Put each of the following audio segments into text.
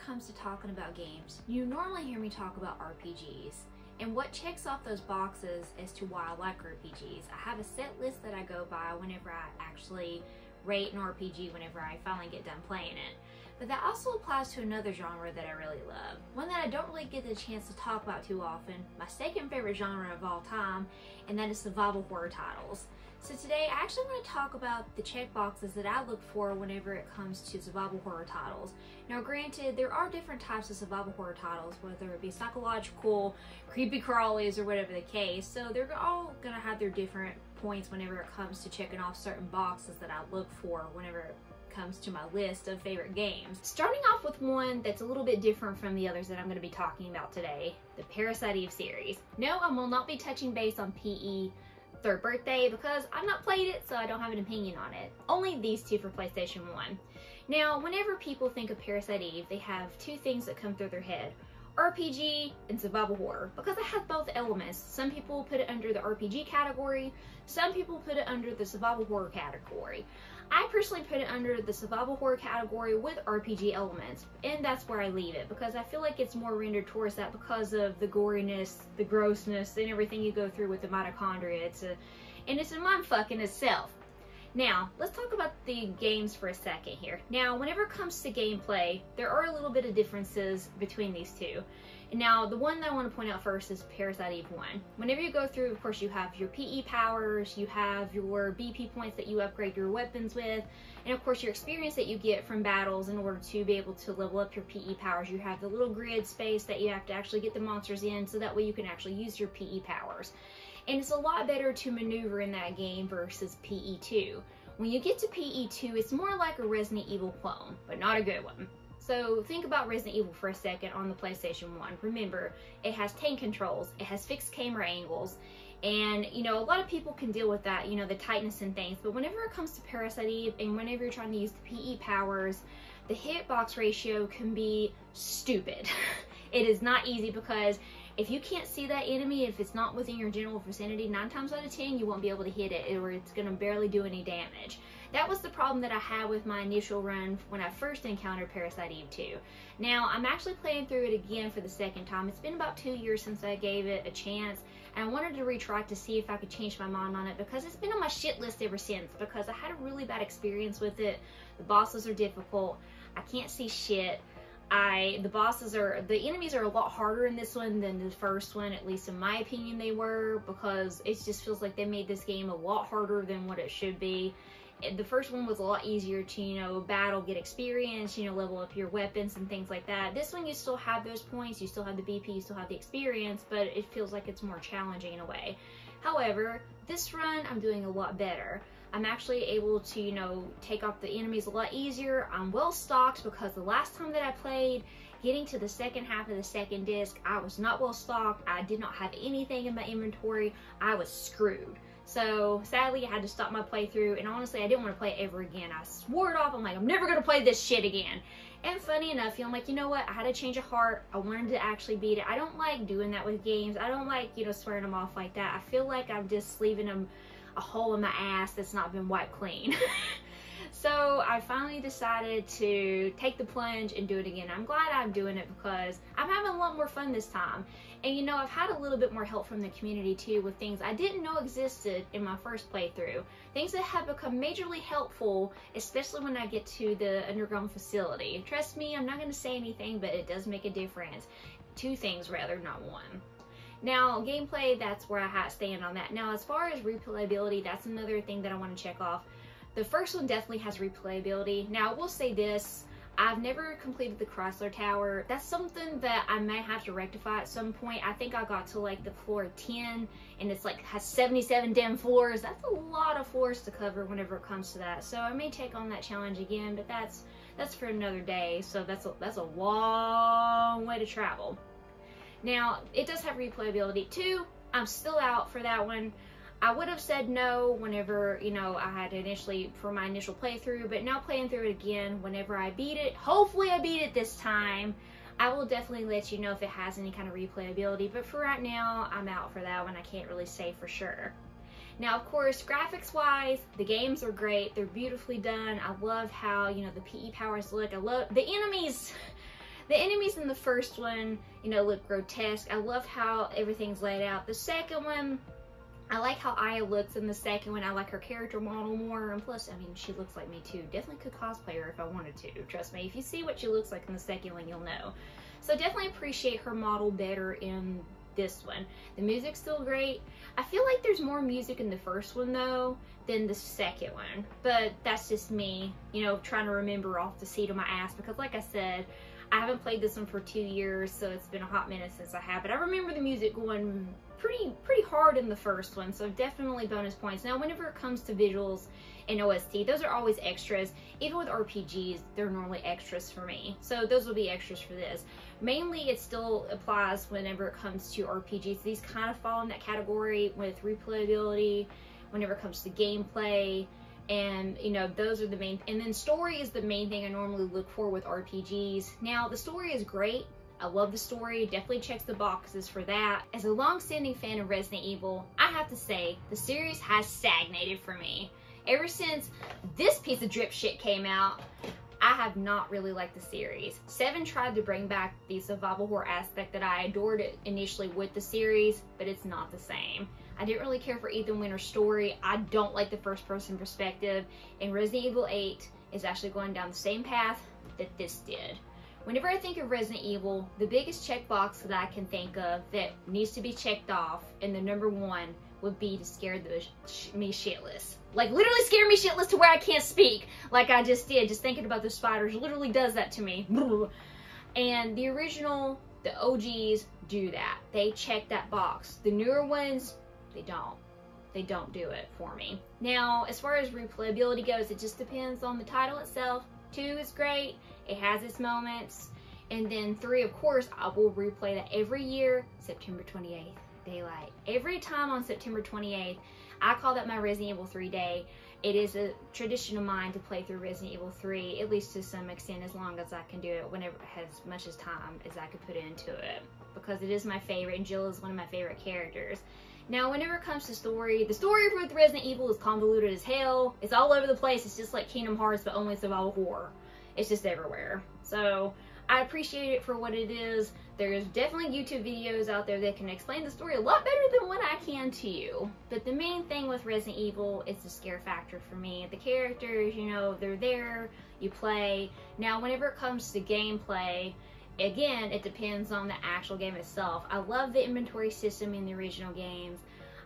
comes to talking about games, you normally hear me talk about RPGs. And what checks off those boxes as to why I like RPGs. I have a set list that I go by whenever I actually rate an RPG whenever I finally get done playing it. But that also applies to another genre that I really love. One that I don't really get the chance to talk about too often, my second favorite genre of all time, and that is survival horror titles. So today I actually want to talk about the check boxes that I look for whenever it comes to survival horror titles. Now granted, there are different types of survival horror titles, whether it be psychological, creepy crawlies, or whatever the case. So they're all going to have their different points whenever it comes to checking off certain boxes that I look for whenever it comes to my list of favorite games. Starting off with one that's a little bit different from the others that I'm going to be talking about today, the Parasite Eve series. No, I will not be touching base on PE Third Birthday because I've not played it, so I don't have an opinion on it. Only these two for PlayStation 1. Now, whenever people think of Parasite Eve, they have two things that come through their head: RPG and survival horror, because it has both elements. Some people put it under the RPG category, some people put it under the survival horror category. I personally put it under the survival horror category with RPG elements, and that's where I leave it because I feel like it's more rendered towards that because of the goriness, the grossness, and everything you go through with the mitochondria. It's a mindfuck in itself. Now, let's talk about the games for a second here. Now, whenever it comes to gameplay, there are a little bit of differences between these two. Now, the one that I want to point out first is Parasite Eve 1. Whenever you go through, of course, you have your PE powers, you have your BP points that you upgrade your weapons with, and of course your experience that you get from battles in order to be able to level up your PE powers. You have the little grid space that you have to actually get the monsters in, so that way you can actually use your PE powers. And it's a lot better to maneuver in that game versus PE2. When you get to PE2, it's more like a Resident Evil clone, but not a good one. So think about Resident Evil for a second on the PlayStation 1. Remember, it has tank controls, it has fixed camera angles, and you know, a lot of people can deal with that, you know, the tightness and things, but whenever it comes to Parasite Eve and whenever you're trying to use the PE powers, the hitbox ratio can be stupid. It is not easy because if you can't see that enemy, if it's not within your general vicinity, 9 times out of 10 you won't be able to hit it, or it's going to barely do any damage. That was the problem that I had with my initial run when I first encountered Parasite Eve 2. Now, I'm actually playing through it again for the second time. It's been about 2 years since I gave it a chance, and I wanted to retry to see if I could change my mind on it because it's been on my shit list ever since, because I had a really bad experience with it. The bosses are difficult. I can't see shit. The enemies are a lot harder in this one than the first one, at least in my opinion they were, because it just feels like they made this game a lot harder than what it should be. The first one was a lot easier to, you know, battle, get experience, you know, level up your weapons and things like that. This one you still have those points, you still have the BP, you still have the experience, but it feels like it's more challenging in a way. However, this run I'm doing a lot better. I'm actually able to, you know, take off the enemies a lot easier. I'm well stocked because the last time that I played, getting to the second half of the second disc, I was not well stocked. I did not have anything in my inventory. I was screwed. So sadly I had to stop my playthrough, and honestly I didn't want to play it ever again. I swore it off. I'm like, I'm never gonna play this shit again. And funny enough, I'm like, you know what, I had a change of heart. I wanted to actually beat it. I don't like doing that with games. I don't like, you know, swearing them off like that. I feel like I'm just leaving them a hole in my ass that's not been wiped clean. So I finally decided to take the plunge and do it again. I'm glad I'm doing it because I'm having a lot more fun this time. And you know, I've had a little bit more help from the community too with things I didn't know existed in my first playthrough. Things that have become majorly helpful, especially when I get to the underground facility. Trust me, I'm not going to say anything, but it does make a difference. 2 things rather, not 1. Now, gameplay, that's where I stand on that. Now, as far as replayability, that's another thing that I want to check off. The first one definitely has replayability. Now, I will say this, I've never completed the Chrysler Tower. That's something that I may have to rectify at some point. I think I got to like the floor 10, and it's like has 77 damn floors. That's a lot of floors to cover whenever it comes to that. So I may take on that challenge again, but that's for another day. So that's a long way to travel. Now, it does have replayability too. I'm still out for that one. I would have said no whenever, you know, I had initially for my initial playthrough, but now playing through it again, whenever I beat it, hopefully I beat it this time, I will definitely let you know if it has any kind of replayability, but for right now, I'm out for that one. I can't really say for sure. Now, of course, graphics-wise, the games are great. They're beautifully done. I love how, you know, the PE powers look. I love the enemies. The enemies in the first one, you know, look grotesque. I love how everything's laid out. The second one, I like how Aya looks in the second one. I like her character model more, and plus, I mean, she looks like me too. Definitely could cosplay her if I wanted to. Trust me, if you see what she looks like in the second one, you'll know. So definitely appreciate her model better in this one. The music's still great. I feel like there's more music in the first one though than the second one, but that's just me, you know, trying to remember off the seat of my ass, because like I said, I haven't played this one for 2 years, so it's been a hot minute since I have. But I remember the music going pretty hard in the first one, so definitely bonus points. Now, whenever it comes to visuals and OST, those are always extras. Even with RPGs, they're normally extras for me, so those will be extras for this. Mainly, it still applies whenever it comes to RPGs. These kind of fall in that category with replayability, whenever it comes to gameplay, and you know, those are the main, and then story is the main thing I normally look for with RPGs. Now, the story is great. I love the story, definitely checks the boxes for that. As a long-standing fan of Resident Evil, I have to say, the series has stagnated for me. Ever since this piece of drip shit came out, I have not really liked the series. 7 tried to bring back the survival horror aspect that I adored initially with the series, but it's not the same. I didn't really care for Ethan Winter's story. I don't like the first-person perspective, and Resident Evil 8 is actually going down the same path that this did. Whenever I think of Resident Evil, the biggest checkbox that I can think of that needs to be checked off, and the number one, would be to scare me shitless. Like, literally scare me shitless to where I can't speak, like I just did. Just thinking about the spiders literally does that to me. And the original, the OGs, do that. They check that box. The newer ones, they don't. They don't do it for me. Now, as far as replayability goes, it just depends on the title itself. 2 is great. It has its moments. And then 3, of course, I will replay that every year, September 28th, daylight. Every time on September 28th, I call that my Resident Evil 3 day. It is a tradition of mine to play through Resident Evil 3, at least to some extent, as long as I can do it, whenever, as much as time as I could put into it, because it is my favorite, and Jill is one of my favorite characters. Now, whenever it comes to story, the story with Resident Evil is convoluted as hell. It's all over the place. It's just like Kingdom Hearts, but only survival horror. It's just everywhere. So, I appreciate it for what it is. There's definitely YouTube videos out there that can explain the story a lot better than what I can to you. But the main thing with Resident Evil is the scare factor for me. The characters, you know, they're there, you play. Now, whenever it comes to gameplay, again, it depends on the actual game itself. I love the inventory system in the original games.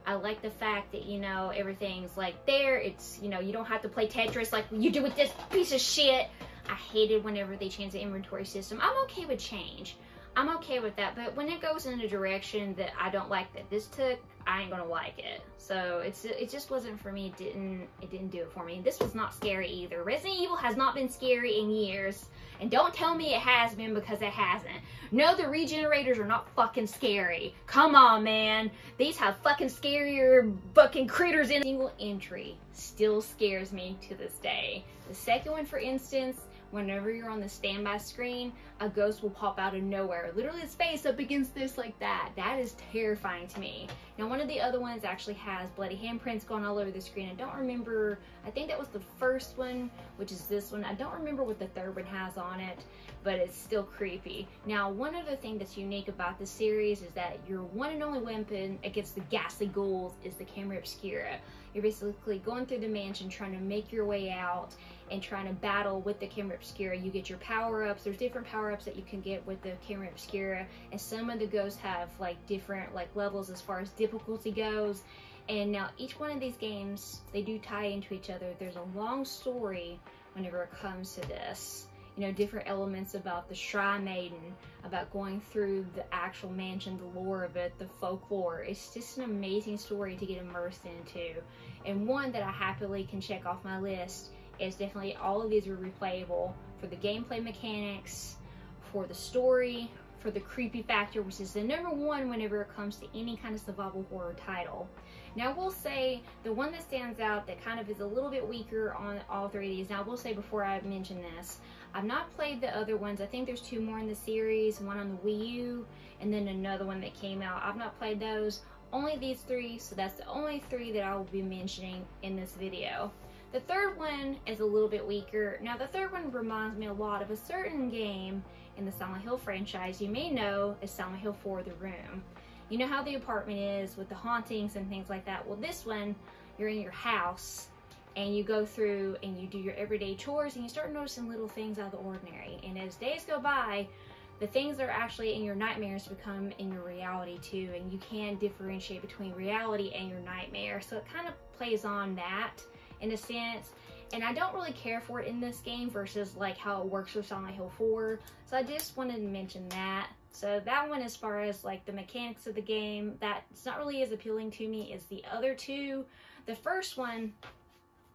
I like the fact that, you know, everything's like there. It's, you know, you don't have to play Tetris like you do with this piece of shit. I hated whenever they change the inventory system. I'm okay with change. I'm okay with that, but when it goes in a direction that I don't like that this took, I ain't gonna like it. So it just wasn't for me. It didn't do it for me. This was not scary either. Resident Evil has not been scary in years, and don't tell me it has been, because it hasn't. No, the regenerators are not fucking scary. Come on, man. These have fucking scarier fucking critters in. Single entry still scares me to this day. The second one, for instance, whenever you're on the standby screen, a ghost will pop out of nowhere. Literally its face up against this like that. That is terrifying to me. Now, one of the other ones actually has bloody handprints going all over the screen. I don't remember, I think that was the first one, which is this one. I don't remember what the third one has on it, but it's still creepy. Now, one other thing that's unique about this series is that your one and only weapon against the ghastly ghouls is the Camera Obscura. You're basically going through the mansion trying to make your way out and trying to battle with the Camera Obscura. You get your power-ups. There's different power-ups that you can get with the Camera Obscura, and some of the ghosts have like different like levels as far as difficulty goes. And now each one of these games, they do tie into each other. There's a long story whenever it comes to this. You know, different elements about the Shrine Maiden, about going through the actual mansion, the lore of it, the folklore. It's just an amazing story to get immersed into. And one that I happily can check off my list is definitely all of these are replayable for the gameplay mechanics, for the story, for the creepy factor, which is the number one whenever it comes to any kind of survival horror title. Now, I will say the one that stands out that kind of is a little bit weaker on all 3 of these. Now, I will say before I mention this, I've not played the other ones. I think there's 2 more in the series, one on the Wii U, and then another one that came out. I've not played those. Only these 3, so that's the only 3 that I will be mentioning in this video. The third one is a little bit weaker. Now, the third one reminds me a lot of a certain game in the Silent Hill franchise you may know is Silent Hill 4: The Room. You know how the apartment is with the hauntings and things like that? Well, this one, you're in your house and you go through and you do your everyday chores and you start noticing little things out of the ordinary. And as days go by, the things that are actually in your nightmares become in your reality too, and you can differentiate between reality and your nightmare. So it kind of plays on that in a sense. And I don't really care for it in this game versus like how it works with Silent Hill 4. So I just wanted to mention that. So that one, as far as like the mechanics of the game, that's not really as appealing to me as the other two. The first one,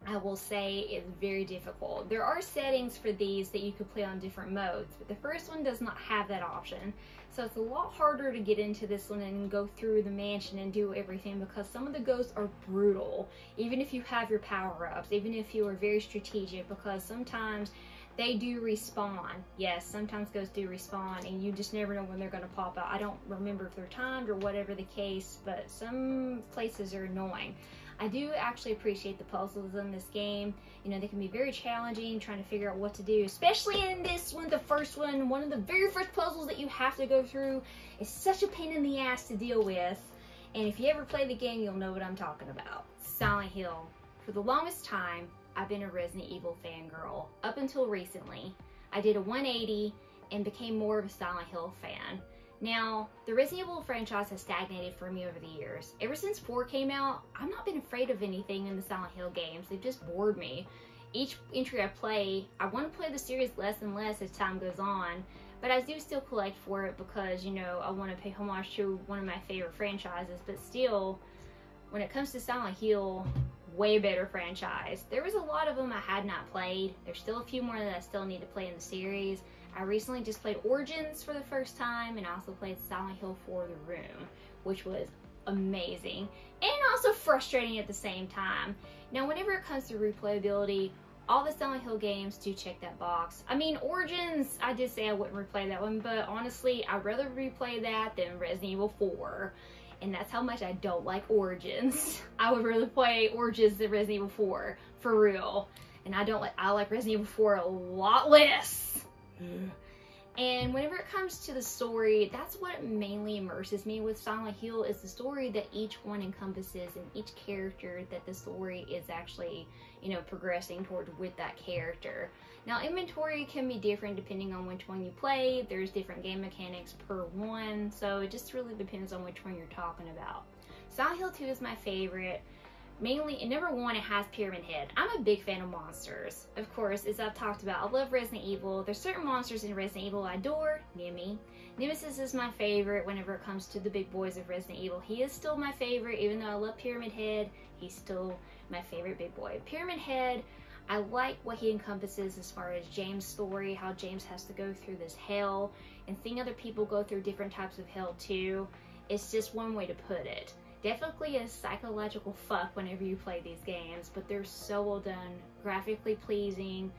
I will say, is very difficult. There are settings for these that you could play on different modes, but the first one does not have that option. So it's a lot harder to get into this one and go through the mansion and do everything, because some of the ghosts are brutal, even if you have your power-ups, even if you are very strategic, because sometimes they do respawn. Yes, sometimes ghosts do respawn, and you just never know when they're going to pop out. I don't remember if they're timed or whatever the case, but some places are annoying. I do actually appreciate the puzzles in this game. You know, they can be very challenging, trying to figure out what to do, especially in this one, the first one of the very first puzzles that you have to go through is such a pain in the ass to deal with. And if you ever play the game, you'll know what I'm talking about. Silent Hill. For the longest time, I've been a Resident Evil fangirl. Up until recently, I did a 180 and became more of a Silent Hill fan. Now, the Resident Evil franchise has stagnated for me over the years. Ever since 4 came out, I've not been afraid of anything in the Silent Hill games. They've just bored me. Each entry I play, I want to play the series less and less as time goes on, but I do still collect for it because, you know, I want to pay homage to one of my favorite franchises. But still, when it comes to Silent Hill, way better franchise. There was a lot of them I had not played. There's still a few more that I still need to play in the series. I recently just played Origins for the first time, and I also played Silent Hill 4: The Room, which was amazing and also frustrating at the same time. Now, whenever it comes to replayability, all the Silent Hill games do check that box. I mean, Origins, I did say I wouldn't replay that one, but honestly, I'd rather replay that than Resident Evil 4. And that's how much I don't like Origins. I would rather play Origins than Resident Evil 4, for real. And I like Resident Evil 4 a lot less. And whenever it comes to the story, that's what mainly immerses me with Silent Hill, is the story that each one encompasses and each character that the story is actually, you know, progressing toward with that character. Now, inventory can be different depending on which one you play. There's different game mechanics per one, so it just really depends on which one you're talking about. Silent Hill 2 is my favorite. Mainly, and number one, it has Pyramid Head. I'm a big fan of monsters. Of course, as I've talked about, I love Resident Evil. There's certain monsters in Resident Evil I adore. Nimmy. Nemesis is my favorite whenever it comes to the big boys of Resident Evil. He is still my favorite, even though I love Pyramid Head. He's still my favorite big boy. Pyramid Head, I like what he encompasses as far as James' story, how James has to go through this hell, and seeing other people go through different types of hell too. It's just one way to put it. Definitely a psychological fuck whenever you play these games, but they're so well done, graphically pleasing,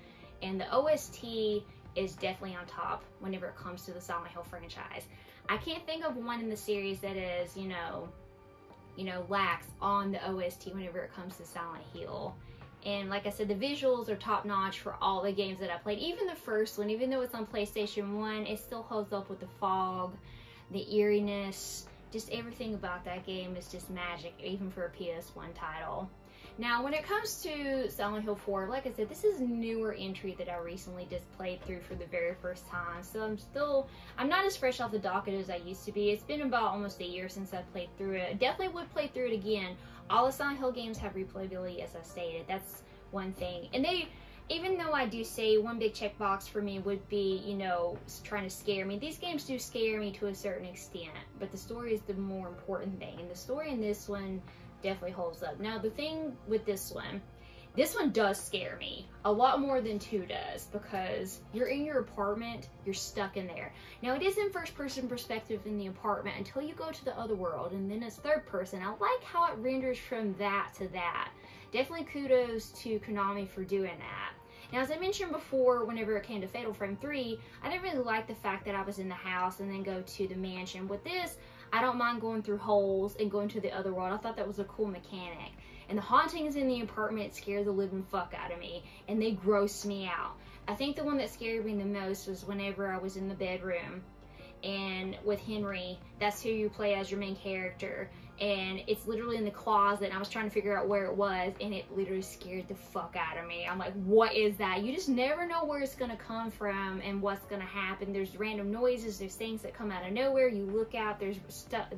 and the OST is definitely on top whenever it comes to the Silent Hill franchise. I can't think of one in the series that is, you know, lax on the OST whenever it comes to Silent Hill. And like I said, the visuals are top notch for all the games that I played. Even the first one, even though it's on PlayStation 1, it still holds up with the fog, the eeriness. Just everything about that game is just magic, even for a PS1 title. Now, when it comes to Silent Hill 4, like I said, this is a newer entry that I recently just played through for the very first time. So I'm not as fresh off the docket as I used to be. It's been about almost a year since I played through it. I definitely would play through it again. All the Silent Hill games have replayability, as I stated. That's one thing. And even though I do say one big checkbox for me would be, you know, trying to scare me, these games do scare me to a certain extent, but the story is the more important thing, and the story in this one definitely holds up. Now, the thing with this one does scare me a lot more than 2 does, because you're in your apartment, you're stuck in there. Now, it is in first-person perspective in the apartment until you go to the other world, and then it's third person. I like how it renders from that to that. Definitely kudos to Konami for doing that. Now, as I mentioned before, whenever it came to Fatal Frame 3, I didn't really like the fact that I was in the house and then go to the mansion. With this, I don't mind going through holes and going to the other world. I thought that was a cool mechanic. And the hauntings in the apartment scare the living fuck out of me, and they gross me out. I think the one that scared me the most was whenever I was in the bedroom and with Henry, that's who you play as your main character, and it's literally in the closet, and I was trying to figure out where it was, and it literally scared the fuck out of me. I'm like, what is that? You just never know where it's gonna come from and what's gonna happen. There's random noises, there's things that come out of nowhere. You look out, there's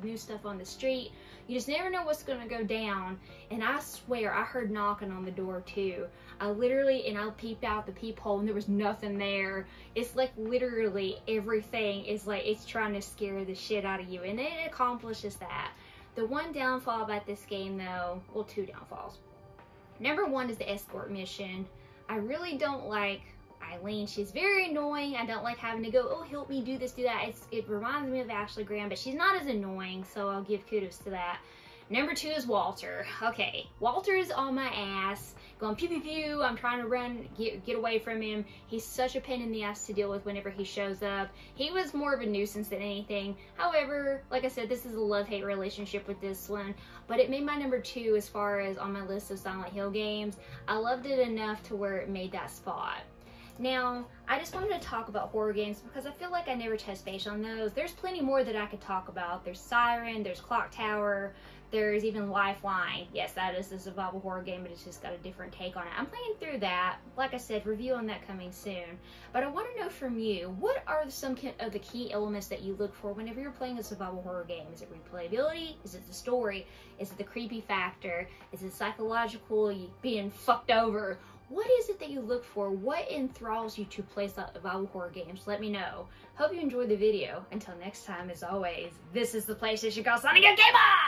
new stuff on the street. You just never know what's gonna go down. And I swear I heard knocking on the door too. I peeped out the peephole and there was nothing there. It's like literally everything is like, it's trying to scare the shit out of you, and it accomplishes that. The one downfall about this game though, well, two downfalls. Number one is the escort mission. I really don't like Eileen. She's very annoying. I don't like having to go, oh, help me do this, do that. It reminds me of Ashley Graham, but she's not as annoying, so I'll give kudos to that. Number two is Walter. Okay, Walter is on my ass, going pew pew pew. I'm trying to get away from him. He's such a pain in the ass to deal with whenever he shows up. He was more of a nuisance than anything. However, like I said, this is a love-hate relationship with this one, but it made my number two as far as on my list of Silent Hill games. I loved it enough to where it made that spot. Now, I just wanted to talk about horror games because I feel like I never touched base on those. There's plenty more that I could talk about. There's Siren, there's Clock Tower, there's even Lifeline. Yes, that is a survival horror game, but it's just got a different take on it. I'm playing through that. Like I said, review on that coming soon. But I want to know from you, what are some of the key elements that you look for whenever you're playing a survival horror game? Is it replayability? Is it the story? Is it the creepy factor? Is it psychological, you being fucked over? What is it that you look for? What enthralls you to play survival horror games? Let me know. Hope you enjoyed the video. Until next time, as always, this is the PlayStation Girl signing out. Gamer!